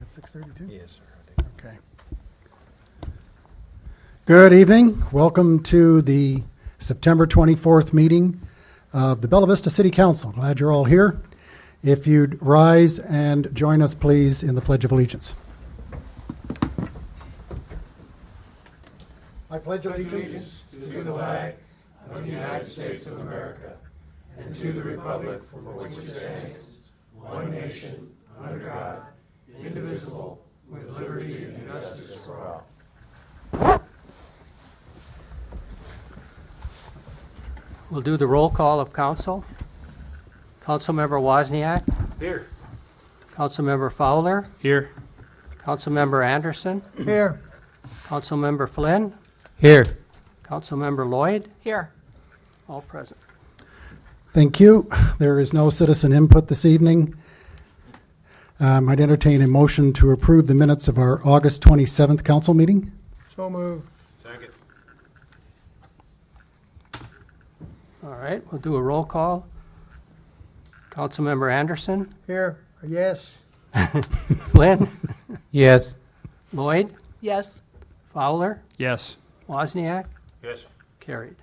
At 6:32? Yes, sir. Okay. Good evening. Welcome to the September 24th meeting of the Bella Vista City Council. Glad you're all here. If you'd rise and join us, please, in the Pledge of Allegiance. I pledge allegiance to the flag of the United States of America and to the republic for which it stands, one nation, under God, indivisible, with liberty and justice for all. We'll do the roll call of council. Councilmember Wozniak. Here. Councilmember Fowler. Here. Councilmember Anderson. Here. Councilmember Flynn. Here. Councilmember Lloyd. Here. All present. Thank you. There is no citizen input this evening. I'd entertain a motion to approve the minutes of our August 27th council meeting. So moved. Second. All right, we'll do a roll call. Councilmember Anderson. Here. Yes. Flynn. Yes. Lloyd. Yes. Fowler. Yes. Wozniak. Yes. Carried.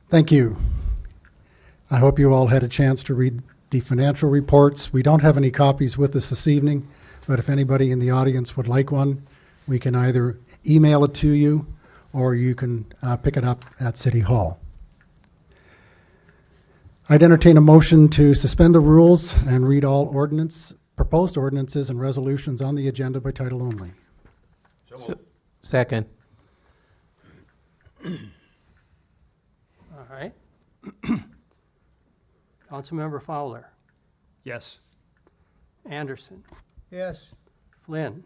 Thank you. I hope you all had a chance to read the financial reports. We don't have any copies with us this evening, but if anybody in the audience would like one, we can either email it to you or you can pick it up at City Hall. I'd entertain a motion to suspend the rules and read all proposed ordinances and resolutions on the agenda by title only. Second. All right. Councilmember Fowler. Yes. Anderson. Yes. Flynn.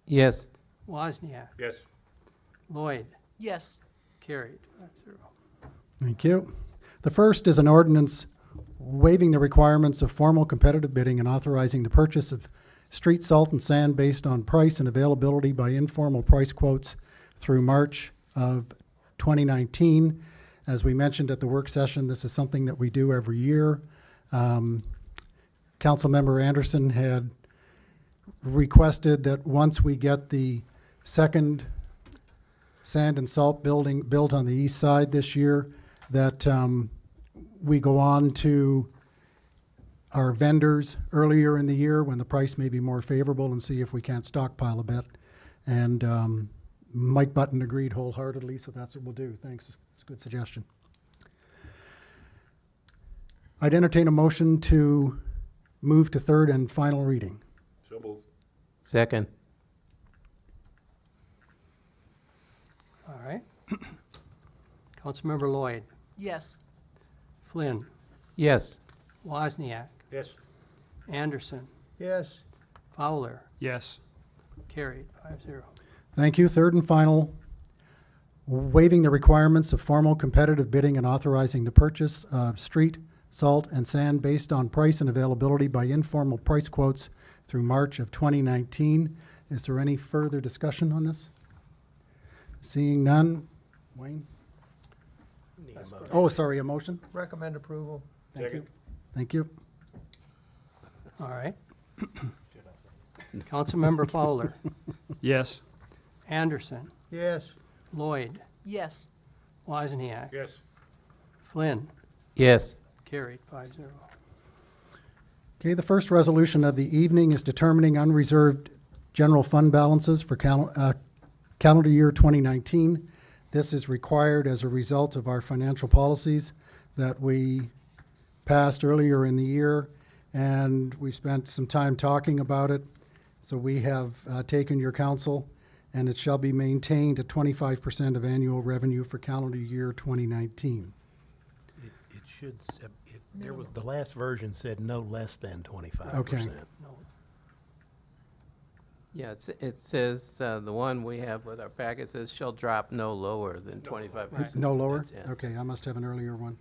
Yes. Wozniak. Yes. Lloyd. Yes. Carried. 5-0. Thank you. The first is an ordinance waiving the requirements of formal competitive bidding and authorizing the purchase of street salt and sand based on price and availability by informal price quotes through March of 2019. As we mentioned at the work session, this is something that we do every year. Councilmember Anderson had requested that once we get the second sand and salt building built on the east side this year, that we go on to our vendors earlier in the year when the price may be more favorable and see if we can't stockpile a bit. And Mike Button agreed wholeheartedly, so that's what we'll do. Thanks. It's a good suggestion. I'd entertain a motion to move to third and final reading. So moved. Second. All right. Councilmember Lloyd. Yes. Flynn. Yes. Wozniak. Yes. Anderson. Yes. Fowler. Yes. Carried. 5-0. Thank you. Third and final, waiving the requirements of formal competitive bidding and authorizing the purchase of street, salt, and sand based on price and availability by informal price quotes through March of 2019. Is there any further discussion on this? Seeing none. Wayne? Oh, sorry, a motion? Recommend approval. Thank you. Second. Thank you. All right. Councilmember Fowler. Yes. Anderson. Yes. Lloyd. Yes. Wozniak. Yes. Flynn. Yes. Carried. 5-0. Okay, the first resolution of the evening is determining unreserved general fund balances for calendar year 2019. This is required as a result of our financial policies that we passed earlier in the year, and we spent some time talking about it. So we have taken your counsel, and it shall be maintained at 25% of annual revenue for calendar year 2019. It should, there was, the last version said no less than 25%. Okay. Yeah, it says, the one we have with our packet says shall drop no lower than 25%. No lower? That's it. Okay, I must have an earlier one.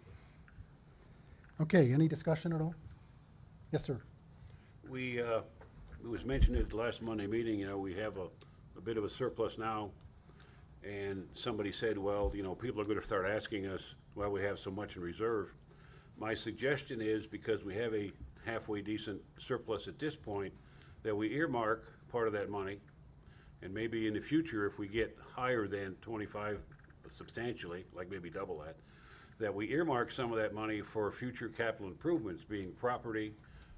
Okay, any discussion at all? Yes, sir. It was mentioned at the last Monday meeting, we have a bit of a surplus now, and somebody said, well, people are going to start asking us why we have so much in reserve. My suggestion is, because we have a halfway decent surplus at this point, that we earmark part of that money, and maybe in the future, if we get higher than 25 substantially, like maybe double that we earmark some of that money for future capital improvements, being property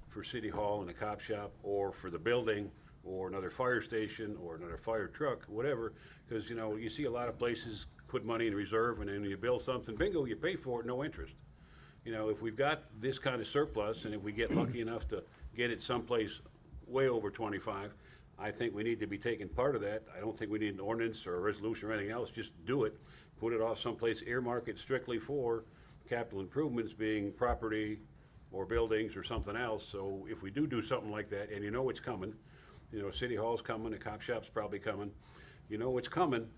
for City Hall and the cop shop, or for the building, or another fire station, or another fire truck, whatever. Because, you know, you see a lot of places put money in reserve, and then you build something, bingo, you pay for it, no interest. You know, if we've got this kind of surplus, and if we get lucky enough to get it someplace way over 25, I think we need to be taking part of that. I don't think we need an ordinance or a resolution or anything else, just do it. Put it off someplace, earmark it strictly for capital improvements, being property or buildings or something else. So if we do something like that, and you know it's coming, you know, City Hall's coming, the cop shop's probably coming, you know it's coming,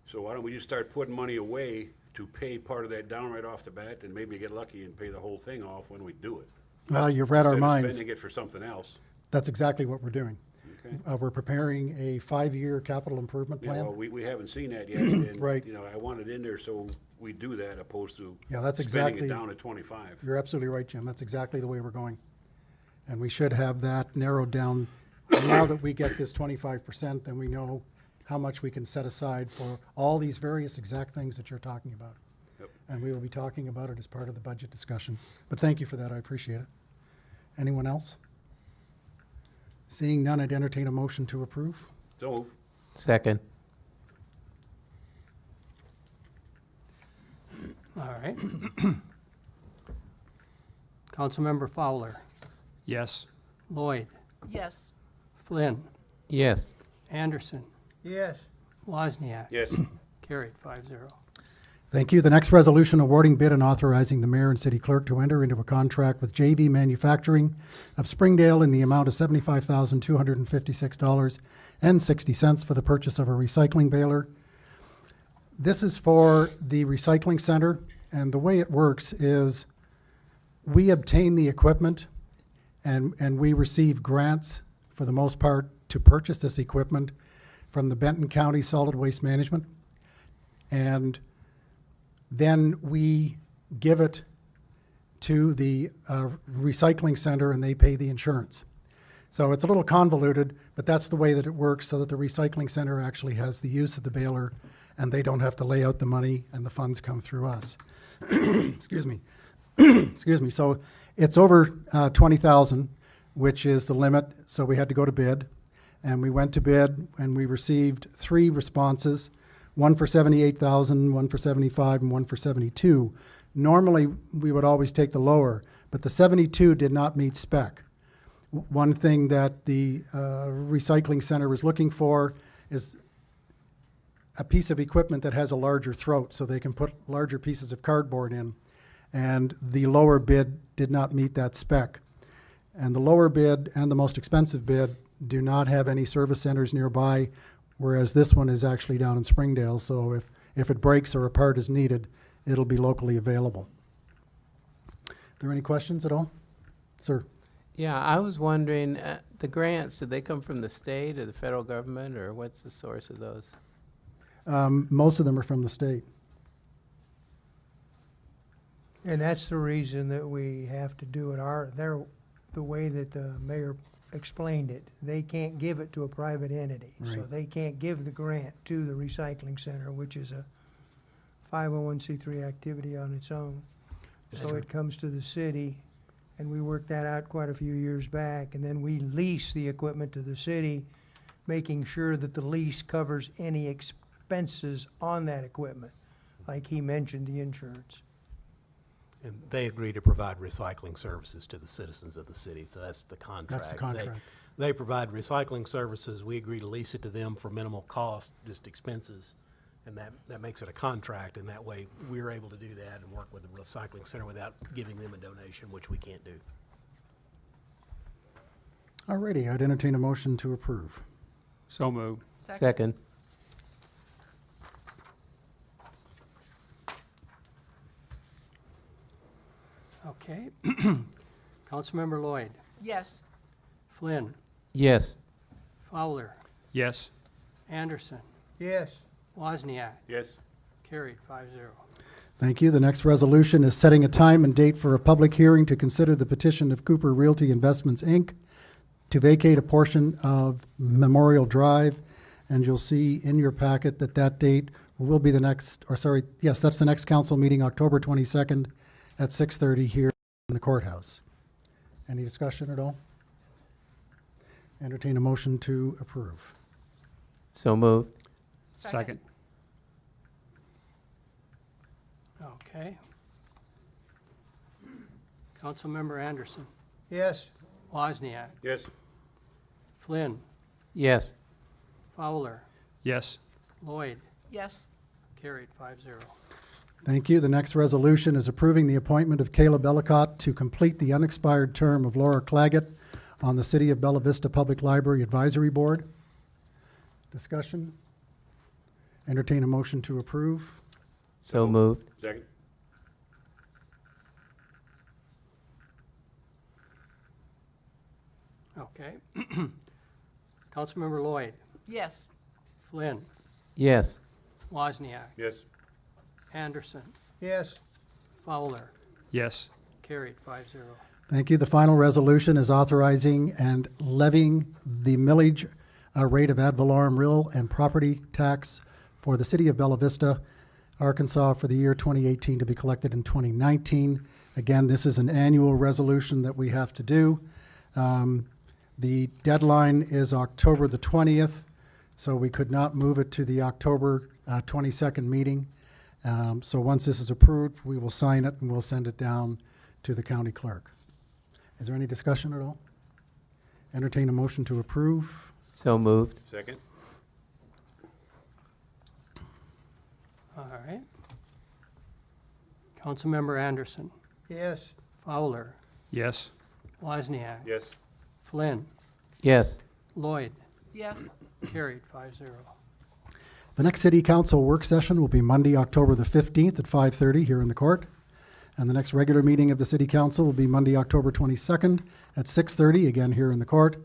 so why don't we just start putting money away to pay part of that down right off the bat, and maybe get lucky and pay the whole thing off when we do it? Well, you've read our Instead of minds. spending it for something else. That's exactly what we're doing. Okay. We're preparing a 5-year capital improvement Yeah, well, plan. we haven't seen that yet, and, Right. you know, I want it in there so we do that opposed to Yeah, that's spending exactly, it down at 25. you're absolutely right, Jim. That's exactly the way we're going. And we should have that narrowed down. Now that we get this 25%, then we know how much we can set aside for all these various exact things that you're talking about. Yep. And we will be talking about it as part of the budget discussion. But thank you for that, I appreciate it. Anyone else? Seeing none, I'd entertain a motion to approve. So, Second. All right. Councilmember Fowler, Yes. Lloyd, Yes. Flynn, Yes. Anderson, Yes. Wozniak. yes, Carried 5-0. Thank you. The next resolution awarding bid and authorizing the mayor and city clerk to enter into a contract with JV Manufacturing of Springdale in the amount of $75,256.60 for the purchase of a recycling baler. This is for the recycling center, and the way it works is we obtain the equipment and we receive grants for the most part to purchase this equipment from the Benton County Solid Waste Management. And then we give it to the recycling center and they pay the insurance. So it's a little convoluted, but that's the way that it works, so that the recycling center actually has the use of the baler and they don't have to lay out the money and the funds come through us. Excuse me. Excuse me. So it's over 20,000, which is the limit. So we had to go to bid, and we went to bid and we received 3 responses. One for 78,000, one for 75, and one for 72. Normally, we would always take the lower, but the 72 did not meet spec. One thing that the recycling center was looking for is a piece of equipment that has a larger throat, so they can put larger pieces of cardboard in. And the lower bid did not meet that spec. And the lower bid and the most expensive bid do not have any service centers nearby, whereas this one is actually down in Springdale, so if it breaks or a part is needed, it'll be locally available. Are there any questions at all? Sir? Yeah, I was wondering, the grants, did they come from the state or the federal government, or what's the source of those? Most of them are from the state. And that's the reason that we have to do it the way that the mayor explained it. They can't give it to a private entity. So Right. they can't give the grant to the recycling center, which is a 501c3 activity on its own. So it comes to the city, and we worked that out quite a few years back, and then we lease the equipment to the city, making sure that the lease covers any expenses on that equipment, like he mentioned, the insurance. And they agree to provide recycling services to the citizens of the city, so that's the contract. That's the contract. They provide recycling services, we agree to lease it to them for minimal cost, just expenses, and that makes it a contract, and that way we're able to do that and work with the recycling center without giving them a donation, which we can't do. Alrighty, I'd entertain a motion to approve. So moved. Second. Okay. Councilmember Lloyd, Yes. Flynn, Yes. Fowler, Yes. Anderson, Yes. Wozniak. yes, Carried 5-0. Thank you. The next resolution is setting a time and date for a public hearing to consider the petition of Cooper Realty Investments, Inc. to vacate a portion of Memorial Drive, and you'll see in your packet that that date will be the next, or sorry, yes, that's the next council meeting, October 22nd at 6:30 here in the courthouse. Any discussion at all? Entertain a motion to approve. So moved. Second. Okay. Councilmember Anderson, Yes. Wozniak, Yes. Flynn, Yes. Fowler, Yes. Lloyd, Yes. carried 5-0. Thank you. The next resolution is approving the appointment of Caleb Ellicott to complete the unexpired term of Laura Claggett on the City of Bella Vista Public Library Advisory Board. Discussion? Entertain a motion to approve. So moved. Second? Okay. Councilmember Lloyd, Yes. Flynn, Yes. Wozniak, Yes. Anderson, Yes. Fowler, Yes. carried 5-0. Thank you. The final resolution is authorizing and levying the millage rate of ad valorem real and property tax for the City of Bella Vista, Arkansas for the year 2018 to be collected in 2019. Again, this is an annual resolution that we have to do. The deadline is October the 20th, so we could not move it to the October 22nd meeting. So once this is approved, we will sign it and we'll send it down to the county clerk. Is there any discussion at all? Entertain a motion to approve. So moved. Second? All right. Councilmember Anderson, Yes. Fowler, Yes. Wozniak, Yes. Flynn, Yes. Lloyd, Yes. carried 5-0. The next city council work session will be Monday, October the 15th at 5:30 here in the court. And the next regular meeting of the city council will be Monday, October 22nd at 6:30, again here in the court.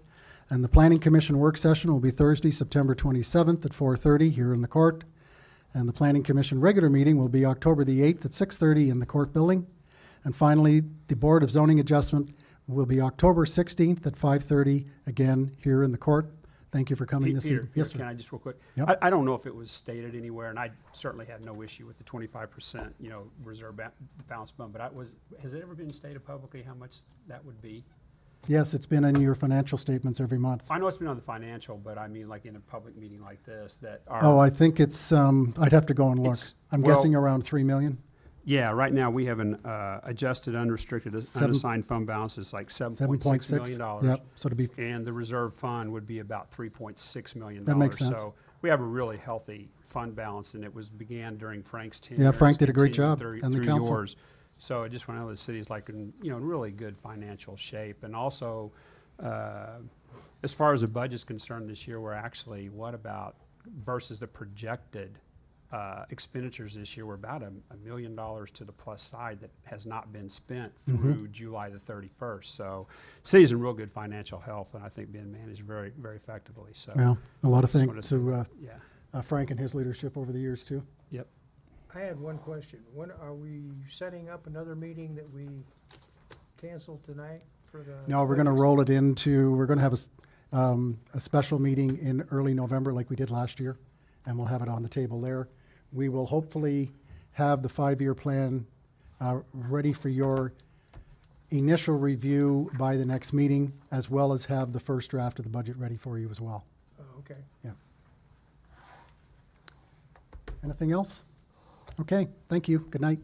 And the planning commission work session will be Thursday, September 27th at 4:30 here in the court. And the planning commission regular meeting will be October the 8th at 6:30 in the court building. And finally, the Board of Zoning Adjustment will be October 16th at 5:30, again here in the court. Thank you for coming this evening. Yes, Can sir. I just real quick? Yep. I don't know if it was stated anywhere, and I certainly have no issue with the 25%, reserve balance fund, but has it ever been stated publicly how much that would be? Yes, it's been in your financial statements every month. I know it's been on the financial, but I mean, like in a public meeting like this, that Oh, I think it's, I'd have to go and look. It's- I'm well- guessing around 3 million. Yeah, right now, we have an adjusted unrestricted unassigned fund balance is like $7.6 million. Yep, so to be, And the reserve fund would be about $3.6 million. That makes sense. So we have a really healthy fund balance, and it began during Frank's tenure. Yeah, Frank It's did a great continued job, and the through council. yours. So I just want to know the city's like in really good financial shape. And also, as far as the budget's concerned this year, we're actually, versus the projected expenditures this year, we're about $1 million to the plus side that has not been spent through July the 31st. So city's in real good financial health, and I think being managed very, very effectively. So well, a lot of just thanks wanted to yeah. Frank and his leadership over the years, too. Yep. I had one question. When are we setting up another meeting that we canceled tonight for the? No, we're going to roll it into, we're going to have a special meeting in early November like we did last year, and we'll have it on the table there. We will hopefully have the 5-year plan ready for your initial review by the next meeting, as well as have the first draft of the budget ready for you as well. Oh, okay. Anything else? Okay, thank you. Good night.